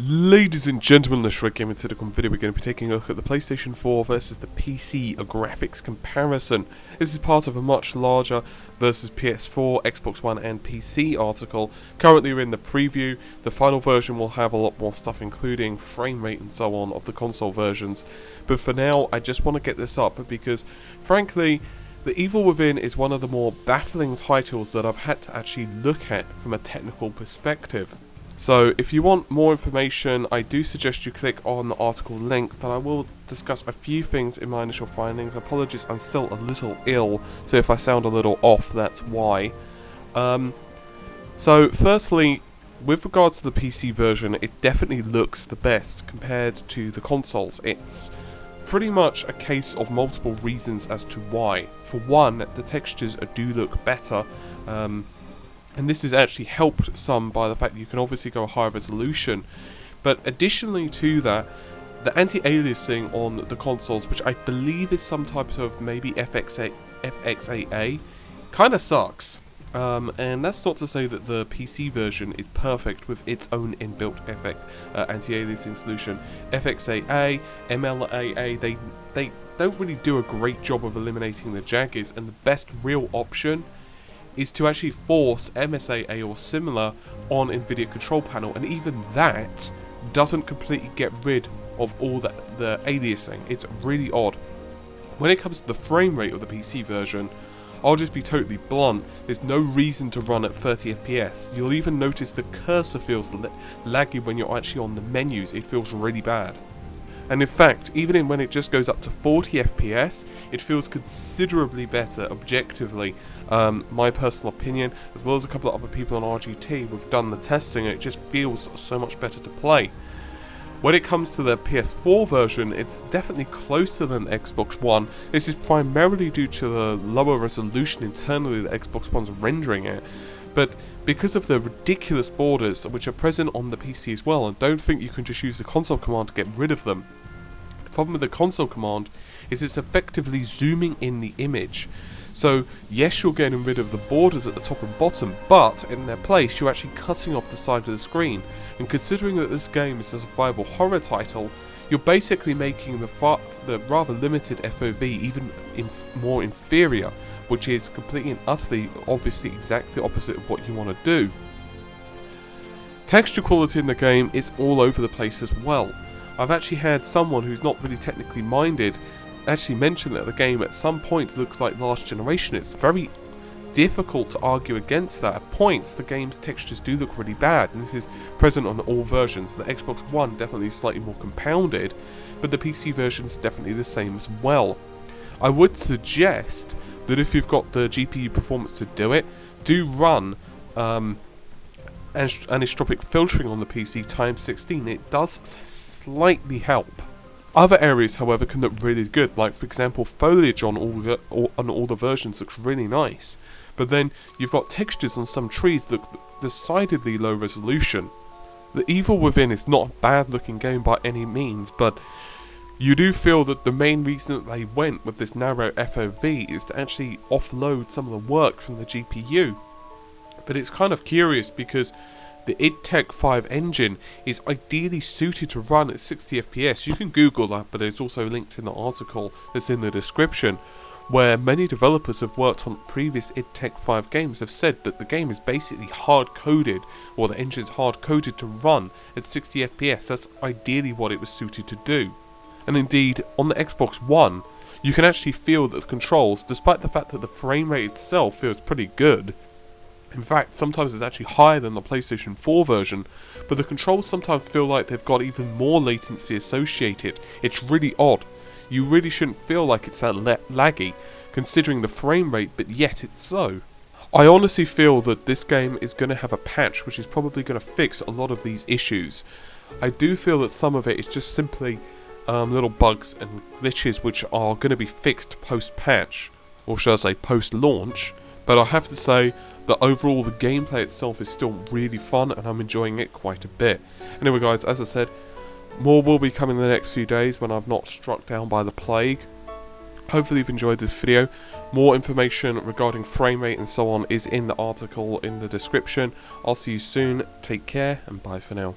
Ladies and gentlemen, this Red Gaming Silicon video, we're going to be taking a look at the PlayStation 4 versus the PC graphics comparison. This is part of a much larger versus PS4, Xbox One and PC article. Currently we're in the preview. The final version will have a lot more stuff including frame rate and so on of the console versions. But for now, I just want to get this up because, frankly, The Evil Within is one of the more baffling titles that I've had to actually look at from a technical perspective. So if you want more information, I do suggest you click on the article link, but I will discuss a few things in my initial findings. Apologies, I'm still a little ill, so if I sound a little off, that's why. So firstly, with regards to the PC version, it definitely looks the best compared to the consoles. It's pretty much a case of multiple reasons as to why. For one, the textures do look better. And this is actually helped some by the fact that you can obviously go a higher resolution. But additionally to that, the anti-aliasing on the consoles, which I believe is some type of maybe FXAA, kind of sucks. And that's not to say that the PC version is perfect with its own inbuilt anti-aliasing solution. FXAA, MLAA, they don't really do a great job of eliminating the jaggers, and the best real option is to actually force MSAA or similar on NVIDIA control panel, and even that doesn't completely get rid of all the aliasing. It's really odd. When it comes to the frame rate of the PC version, I'll just be totally blunt, there's no reason to run at 30 FPS. You'll even notice the cursor feels laggy when you're actually on the menus. It feels really bad. And in fact, even when it just goes up to 40 FPS, it feels considerably better objectively. My personal opinion, as well as a couple of other people on RGT who've done the testing, it just feels so much better to play. When it comes to the PS4 version, it's definitely closer than Xbox One. This is primarily due to the lower resolution internally that Xbox One's rendering it. But because of the ridiculous borders which are present on the PC as well, and don't think you can just use the console command to get rid of them. The problem with the console command is it's effectively zooming in the image. So yes, you're getting rid of the borders at the top and bottom, but in their place you're actually cutting off the side of the screen. And considering that this game is a survival horror title, you're basically making the rather limited FOV even more inferior, which is completely and utterly, obviously, exactly opposite of what you want to do. Texture quality in the game is all over the place as well. I've actually had someone who's not really technically minded actually mention that the game at some point looks like last generation. It's very difficult to argue against that. At points, the game's textures do look really bad, and this is present on all versions. The Xbox One definitely slightly more compounded, but the PC version is definitely the same as well. I would suggest that if you've got the GPU performance to do it, do run anisotropic filtering on the PC times 16. It does slightly help. Other areas, however, can look really good, like for example foliage on all the versions looks really nice, but then you've got textures on some trees that look decidedly low resolution. The Evil Within is not a bad looking game by any means, but you do feel that the main reason that they went with this narrow FOV is to actually offload some of the work from the GPU. But it's kind of curious because the id Tech 5 engine is ideally suited to run at 60 FPS. You can Google that, but it's also linked in the article that's in the description, where many developers have worked on previous id Tech 5 games have said that the game is basically hard-coded, or the engine's hard-coded to run at 60 FPS. That's ideally what it was suited to do. And indeed, on the Xbox One, you can actually feel that the controls, despite the fact that the frame rate itself feels pretty good, in fact, sometimes it's actually higher than the PlayStation 4 version, but the controls sometimes feel like they've got even more latency associated. It's really odd. You really shouldn't feel like it's that laggy, considering the frame rate, but yet it's so. I honestly feel that this game is going to have a patch which is probably going to fix a lot of these issues. I do feel that some of it is just simply little bugs and glitches which are going to be fixed post-patch, or shall I say post-launch, but I have to say that overall the gameplay itself is still really fun and I'm enjoying it quite a bit. Anyway guys, as I said, more will be coming in the next few days when I've not struck down by the plague. Hopefully you've enjoyed this video. More information regarding frame rate and so on is in the article in the description. I'll see you soon, take care and bye for now.